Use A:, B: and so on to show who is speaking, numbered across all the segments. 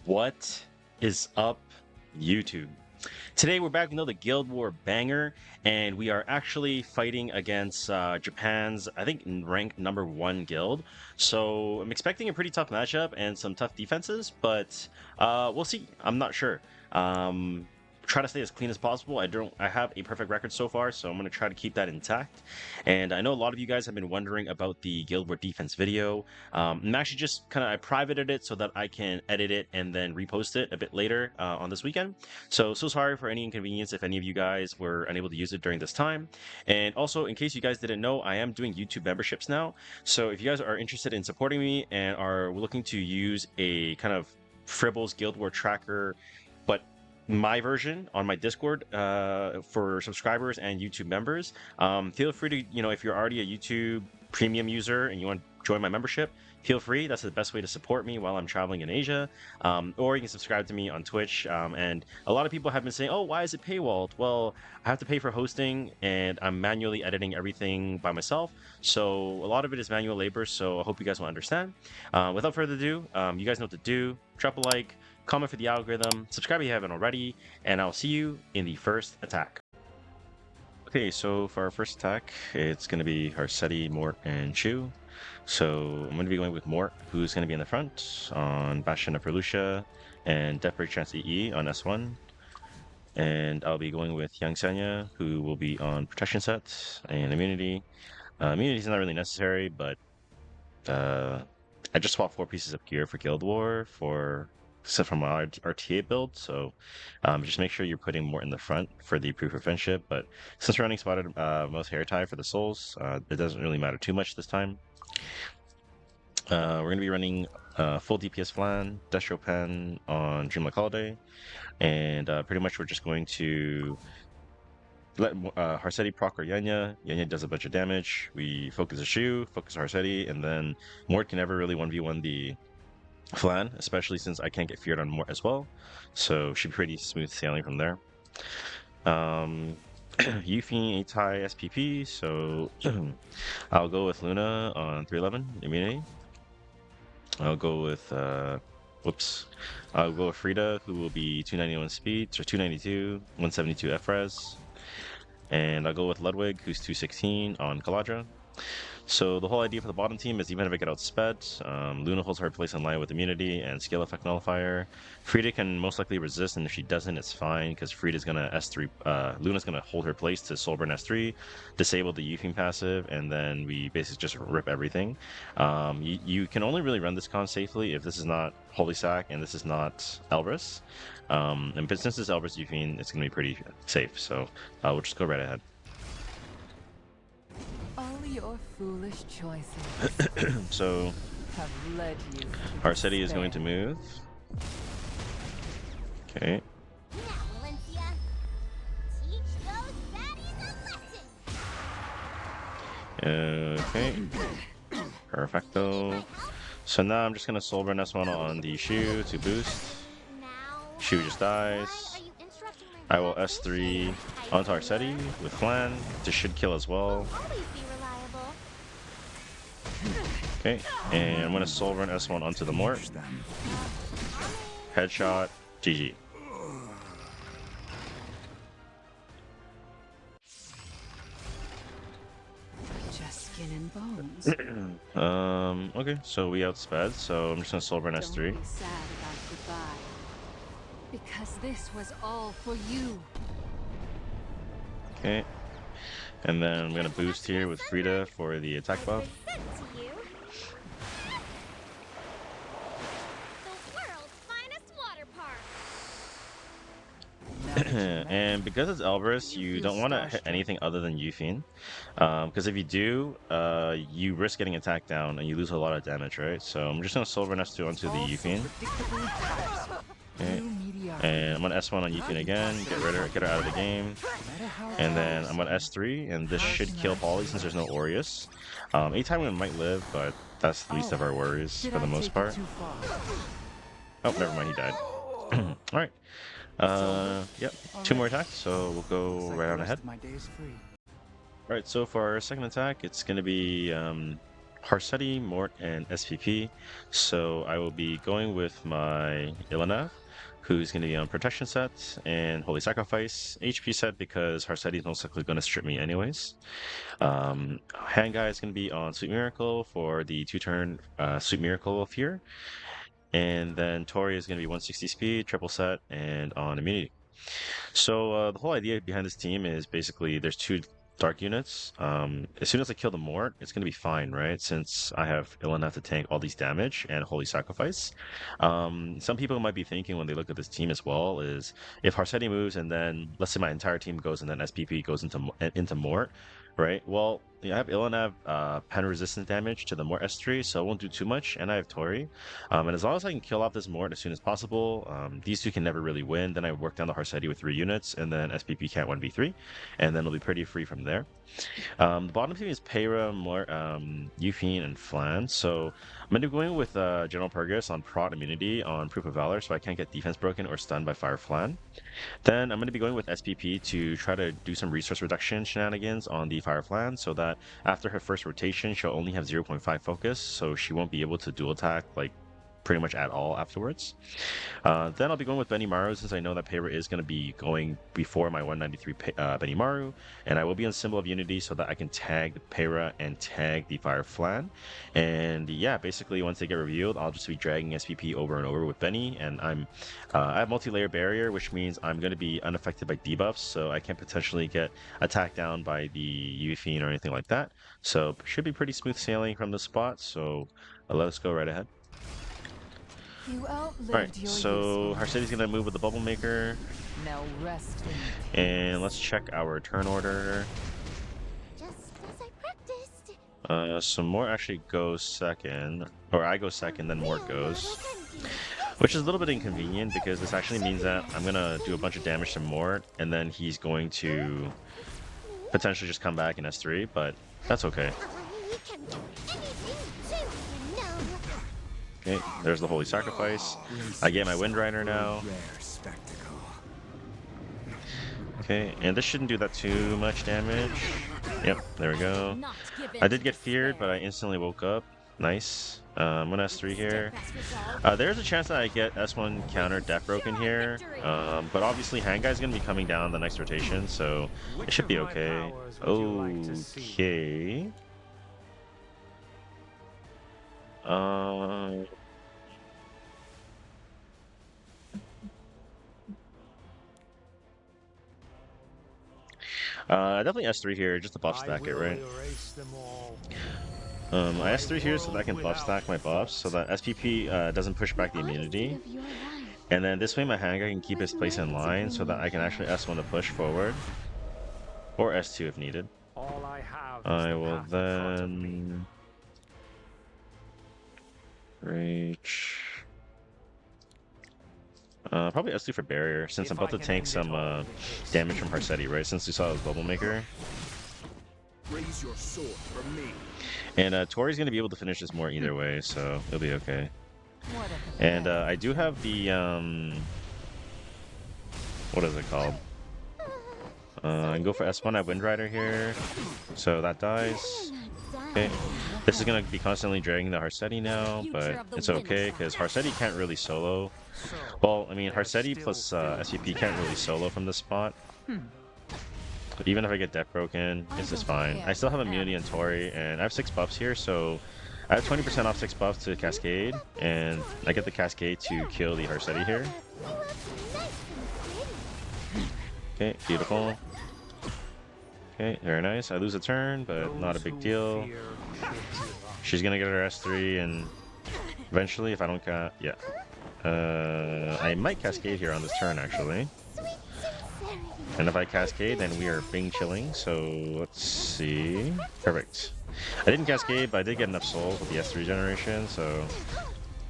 A: What is up, YouTube? Today we're back with another Guild War banger, and we are actually fighting against Japan's, I think, ranked #1 guild. So I'm expecting a pretty tough matchup and some tough defenses, but we'll see. I'm not sure. Try to stay as clean as possible. I have a perfect record so far, so I'm going to try to keep that intact. And I know a lot of you guys have been wondering about the Guild War defense video. I'm actually just I privated it so that I can edit it and then repost it a bit later on this weekend. So sorry for any inconvenience if any of you guys were unable to use it during this time. And also, in case you guys didn't know, I am doing YouTube memberships now. So if you guys are interested in supporting me and are looking to use a kind of Fribbles Guild War tracker, but my version on my Discord for subscribers and YouTube members, feel free to, if you're already a YouTube premium user and you want to join my membership, feel free. That's the best way to support me while I'm traveling in Asia. Or you can subscribe to me on Twitch. And a lot of people have been saying, oh, why is it paywalled? Well, I have to pay for hosting and I'm manually editing everything by myself. So a lot of it is manual labor. So I hope you guys will understand. Without further ado, you guys know what to do. Drop a like, comment for the algorithm, subscribe if you haven't already, and I'll see you in the first attack. Okay, so for our first attack, it's going to be Harsetti, Mort, and Chu. So I'm going to be going with Mort, who's going to be in the front on Bastion of Perlucia, and Death Break Chance EE on S1. And I'll be going with Yang Sanya, who will be on Protection Set and Immunity. Immunity is not really necessary, but I just swapped 4 pieces of gear for Guild War except from my RTA build, so just make sure you're putting more in the front for the proof of friendship. But since we're running spotted most hair tie for the souls, it doesn't really matter too much this time. We're going to be running full DPS Flan, Destro Pen on Dreamlike Holiday, and pretty much we're just going to let Harsetti proc our Yanya. Yanya does a bunch of damage. We focus a Shu, focus Harsetti, and then Mort can never really 1v1 the Flan, especially since I can't get feared on Mort as well. So should be pretty smooth sailing from there. Yuffie Atai SPP, so I'll go with Luna on 311 immunity. I'll go with I'll go with Frida, who will be 291 speed, or 292, 172 FRES. And I'll go with Ludwig, who's 216 on Caladra. So the whole idea for the bottom team is even if I get outsped, Luna holds her place in line with immunity and skill effect nullifier. Frida can most likely resist, and if she doesn't, it's fine because Frida's gonna S3. Luna's gonna hold her place to Soulburn S3, disable the Yuffie passive, and then we basically just rip everything. You can only really run this con safely if this is not Holy Sack and this is not Elbrus. But since it's Elbrus Yuffie, it's gonna be pretty safe. So we'll just go right ahead.
B: Your foolish choices
A: So
B: have led you.
A: Harsetti is going to move. Okay. Okay. Perfecto. So now I'm just gonna Soulburn S1 on the Shu to boost. Shu just dies. I will S3 onto Harsetti with Flan. This should kill as well. Okay, and I'm gonna Soulburn S1 onto the Mort. Headshot, GG.
B: Just skin and bones.
A: Okay, so we outsped, so I'm just gonna Soulburn S3.
B: Don't be sad about goodbye, because this was all for you.
A: Okay, and then I'm gonna boost here with Frida for the attack buff. And because it's Elbrus, you don't want to hit anything other than Yuffie. Because if you do, you risk getting attacked down and you lose a lot of damage, right? So I'm just going to Soulburn S2 onto the Yuffie. Okay. And I'm going to S1 on Yuffie again, get her out of the game. And then I'm going to S3, and this should kill Polly since there's no Aureus. Anytime we might live, but that's the least of our worries for the most part. Oh, never mind, he died. Alright. Yep, 2 more attacks, so we'll go right on ahead. Alright, so for our second attack, it's going to be Harseti, Mort, and SPP. So I will be going with my Ilanav, who's going to be on Protection set, and Holy Sacrifice HP set because Harseti is most likely going to strip me anyways. Hand Guy is going to be on Sweet Miracle for the 2-turn Sweet Miracle of Fear. And then Tori is going to be 160 speed, triple set, and on immunity. So the whole idea behind this team is basically there's 2 dark units. As soon as I kill the Mort, it's going to be fine, right? Since I have enough to tank all these damage and Holy Sacrifice. Some people might be thinking when they look at this team as well is if Harseti moves and then let's say my entire team goes and then SPP goes into Mort, right? Well, I have Ilanav pen resistance damage to the Mort S3, so it won't do too much, and I have Tori. And as long as I can kill off this Mort as soon as possible, these two can never really win. Then I work down the Harseti with 3 units, and then SPP can't 1v3, and then it'll be pretty free from there. The bottom team is Peyra, Mort, Euphine, and Flan. So I'm going to be going with General Purgus on Prot Immunity on Proof of Valor, so I can't get defense broken or stunned by Fire Flan. Then I'm going to be going with SPP to try to do some resource reduction shenanigans on the Fire Flan so that after her first rotation, she'll only have 0.5 focus, so she won't be able to dual attack like pretty much at all afterwards. Then I'll be going with Benimaru since I know that Peyra is going to be going before my 193 Benimaru, and I will be on Symbol of Unity so that I can tag the Peyra and tag the Fire Flan. And yeah, basically once they get revealed, I'll just be dragging SPP over and over with Benny, and I have multi-layer barrier, which means I'm going to be unaffected by debuffs, so I can potentially get attacked down by the Euphine or anything like that. So should be pretty smooth sailing from the spot, so let's go right ahead. Alright, so Harseti's gonna move with the Bubble Maker.
B: Now rest
A: and let's check our turn order.
C: Just as I practiced.
A: So Mort actually goes second, or I go second, then Mort goes. Which is a little bit inconvenient because this actually means that I'm gonna do a bunch of damage to Mort, and then he's going to potentially just come back in S3, but that's okay. Okay, there's the Holy Sacrifice. I get my Wind Rider now. Okay, and this shouldn't do that too much damage. Yep, there we go. I did get feared, but I instantly woke up. Nice. I'm gonna S3 here. There's a chance that I get S1 counter Death Broken here, but obviously Hand Guy's gonna be coming down the next rotation, so it should be okay. Okay. Definitely S3 here, just to buff stack it, right? I S3 here so that I can buff stack my buffs, so that SPP doesn't push back the immunity. And then this way my hand guy can keep his place in line so that I can actually S1 to push forward. Or S2 if needed. I will then reach probably S2 for barrier since I'm about to tank some damage from Harseti, right? Since we saw his Bubble Maker.
D: Raise your sword for me.
A: And Tori's gonna be able to finish this more either way, so it'll be okay. And I do have the what is it called? I can go for S1. I have Wind Rider here, so that dies. Okay, this is gonna be constantly dragging the Harseti now, but it's okay because Harseti can't really solo. Well, I mean Harseti plus SVP can't really solo from this spot. But even if I get Death Broken, it's just fine. I still have immunity on Tori, and I have 6 buffs here, so I have 20% off 6 buffs to Cascade, and I get the Cascade to kill the Harseti here. Okay, beautiful. Okay, very nice. I lose a turn, but not a big deal. She's gonna get her S3, and eventually, if I don't yeah. I might Cascade here on this turn, actually. And if I Cascade, then we are Bing chilling, so let's see. Perfect. I didn't Cascade, but I did get enough souls with the S3 generation, so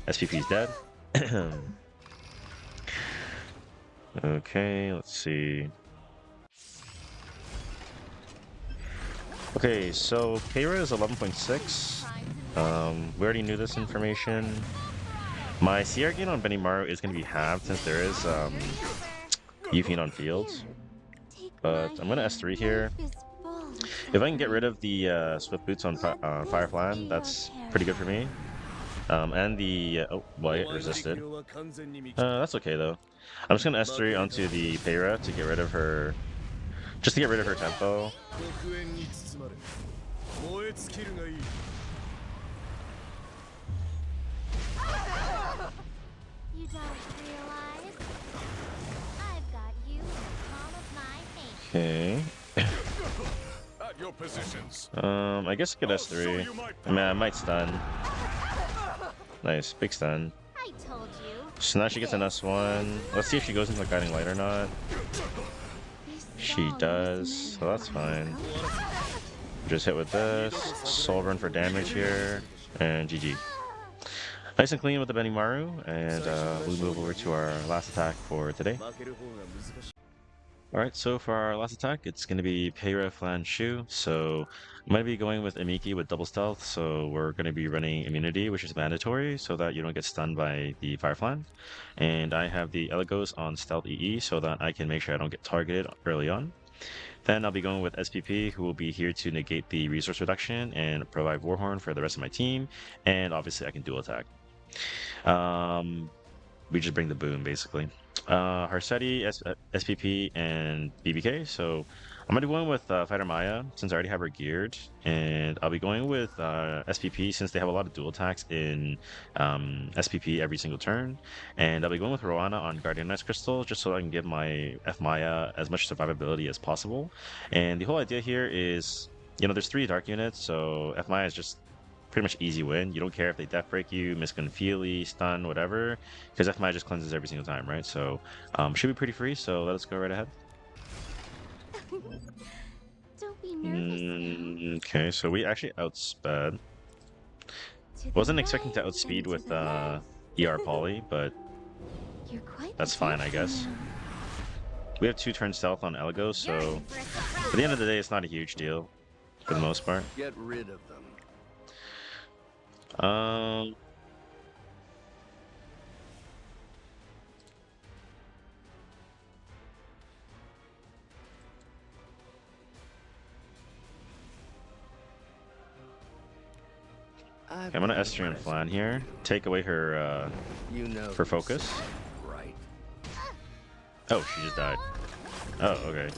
A: SPP's dead. Okay, let's see. Okay, so Peyra is 11.6. We already knew this information. My CR gain on Benimaru is going to be halved since there is Euphine on field. But I'm going to S3 here. If I can get rid of the Swift Boots on Fire Flan, that's pretty good for me. And the oh, well, it resisted. That's okay though. I'm just gonna S3 onto the Peyra to get rid of her, just to get rid of her tempo.
C: You don't realize I've got you in the palm of my hand.
A: Okay.
D: At your positions.
A: I guess I could S3. I mean, I might stun. Nice, big stun.
C: I told you.
A: So now she gets an S1. Let's see if she goes into the Guiding Light or not. She does, so that's fine. Just hit with this. Soul Run for damage here, and GG. Nice and clean with the Benimaru, and we move over to our last attack for today. Alright, so for our last attack, it's going to be Peyra Flan Shu. So I'm going to be going with Amiki with double stealth, so we're going to be running immunity, which is mandatory, so that you don't get stunned by the Fire Flan. And I have the Elegos on stealth EE, so that I can make sure I don't get targeted early on. Then I'll be going with SPP, who will be here to negate the resource reduction and provide Warhorn for the rest of my team, and obviously I can dual attack. We just bring the boom, basically. Harsetti, SPP, and BBK. So I'm going to be going with Fighter Maya, since I already have her geared. And I'll be going with SPP, since they have a lot of dual attacks in SPP every single turn. And I'll be going with Roana on Guardian Ice Crystal, just so I can give my F Maya as much survivability as possible. And the whole idea here is, you know, there's 3 dark units, so F Maya is just pretty much easy win. You don't care if they death break you, misconfeely, stun, whatever, because F Maya just cleanses every single time, right? So should be pretty free, so let's go right ahead.
C: Don't be nervous.
A: Okay, so we actually outsped. Wasn't expecting to outspeed with ER Poly, but that's fine, I guess. We have 2 turn stealth on Elgo, so at the end of the day, it's not a huge deal for the most part.
D: Get rid of them.
A: I'm gonna S3 and Flan here. Take away her her focus.
D: Right.
A: Oh, she just died. Oh, okay.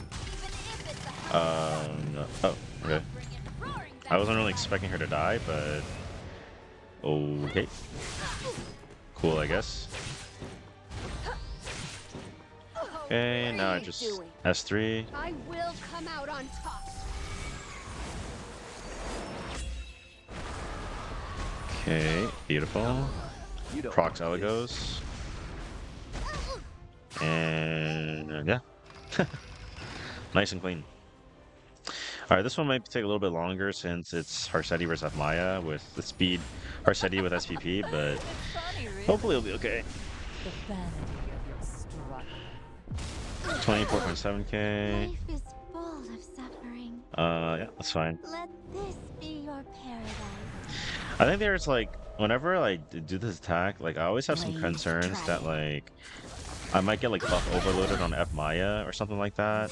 A: Oh, okay. I wasn't really expecting her to die, but okay. Cool, I guess. Okay, now I just S3.
B: I will come out on top.
A: Okay, beautiful. Procs Elegos. And yeah. Nice and clean. Alright, this one might take a little bit longer since it's Harsetti versus Maya with the speed Harsetti with SPP, but hopefully it'll be okay. 24.7k.
C: Life is full of suffering.
A: Yeah, that's fine.
C: Let this be your paradise.
A: I think there's like, whenever I do this attack, like I always have some concerns that like I might get like buff overloaded on F Maya or something like that.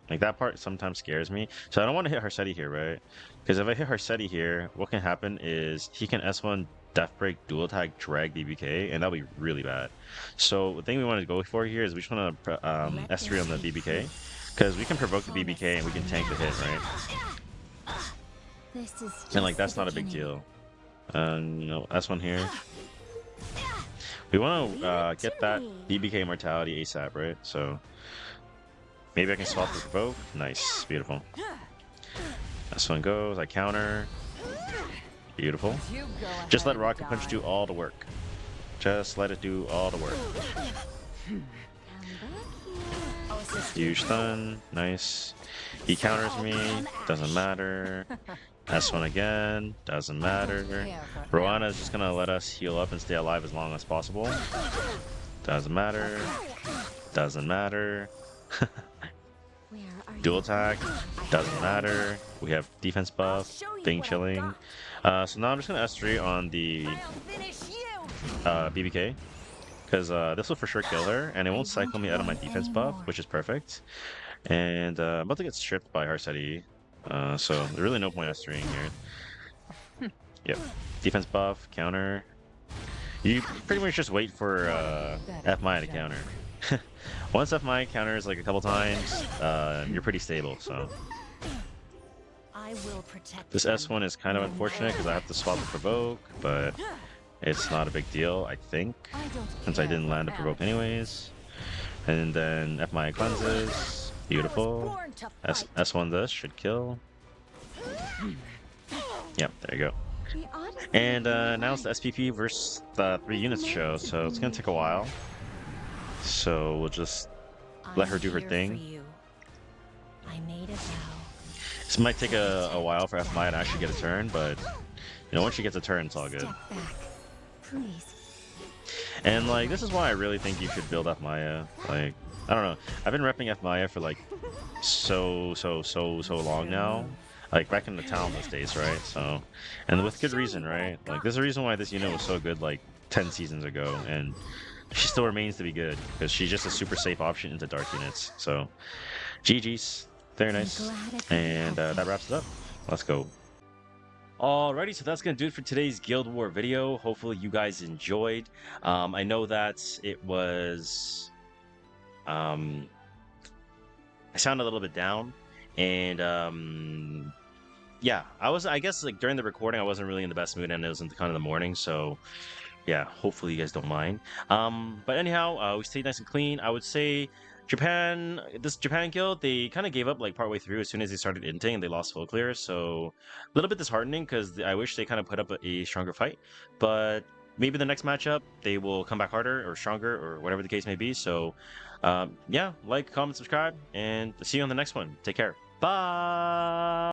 A: Like that part sometimes scares me. So I don't want to hit Harsetti here, right? Because if I hit Harsetti here, what can happen is he can S1 Death Break dual attack drag BBK, and that'll be really bad. So the thing we want to go for here is we just want to S3 on the BBK, because we can provoke the BBK and we can tank the hit, right? And like that's not a big deal. You know, S1 here. We want to get that BBK mortality ASAP, right? So maybe I can swap the provoke. Nice, beautiful. S1 goes. I counter. Beautiful. Just let Rocket Punch do all the work. Just let it do all the work. Huge stun. Nice. He counters me. Doesn't matter. S1 again. Doesn't matter. Roana is just gonna let us heal up and stay alive as long as possible. Doesn't matter. Doesn't matter. Dual attack. Doesn't matter. We have defense buff. Bing chilling. So now I'm just gonna S3 on the BBK, because this will for sure kill her, and it won't cycle me out of my defense buff, which is perfect. And I'm about to get stripped by Harseti. So there's really no point us doing here. Yep. Defense buff, counter. You pretty much just wait for F Maya to counter. Once F Maya counters like a couple times, you're pretty stable. So
C: I will protect
A: this S1 is kind of unfortunate because I have to swap the provoke, but it's not a big deal, I think, since I didn't land the provoke anyways. And then F Maya cleanses. Beautiful. S1 this should kill. Yep, there you go. And now it's the SPP versus the 3 units show, so it's gonna take a while. So we'll just let her do her thing.
C: I made a vow.
A: This might take a while for F Maya to actually get a turn, but you know, once she gets a turn, it's all good.
C: Step back, please.
A: And like, this is why I really think you should build F Maya. Like, I don't know. I've been repping F Maya for like so long now. Like back in the Talentless days, right? So, and with good reason, right? Like, there's a reason why this unit was so good like 10 seasons ago, and she still remains to be good because she's just a super safe option into dark units. So, GG's, very nice. And that wraps it up. Let's go. Alrighty, so that's gonna do it for today's Guild War video. Hopefully you guys enjoyed. I know that it was I sound a little bit down, and yeah, I guess like during the recording I wasn't really in the best mood, and it was in kind of the morning, so yeah, hopefully you guys don't mind. But anyhow, we stayed nice and clean. I would say this Japan guild, they kind of gave up like partway through as soon as they started inting, and they lost full clear, so a little bit disheartening because I wish they kind of put up a stronger fight. But maybe the next matchup they will come back harder or stronger or whatever the case may be. So yeah, like, comment, subscribe, and see you on the next one. Take care. Bye.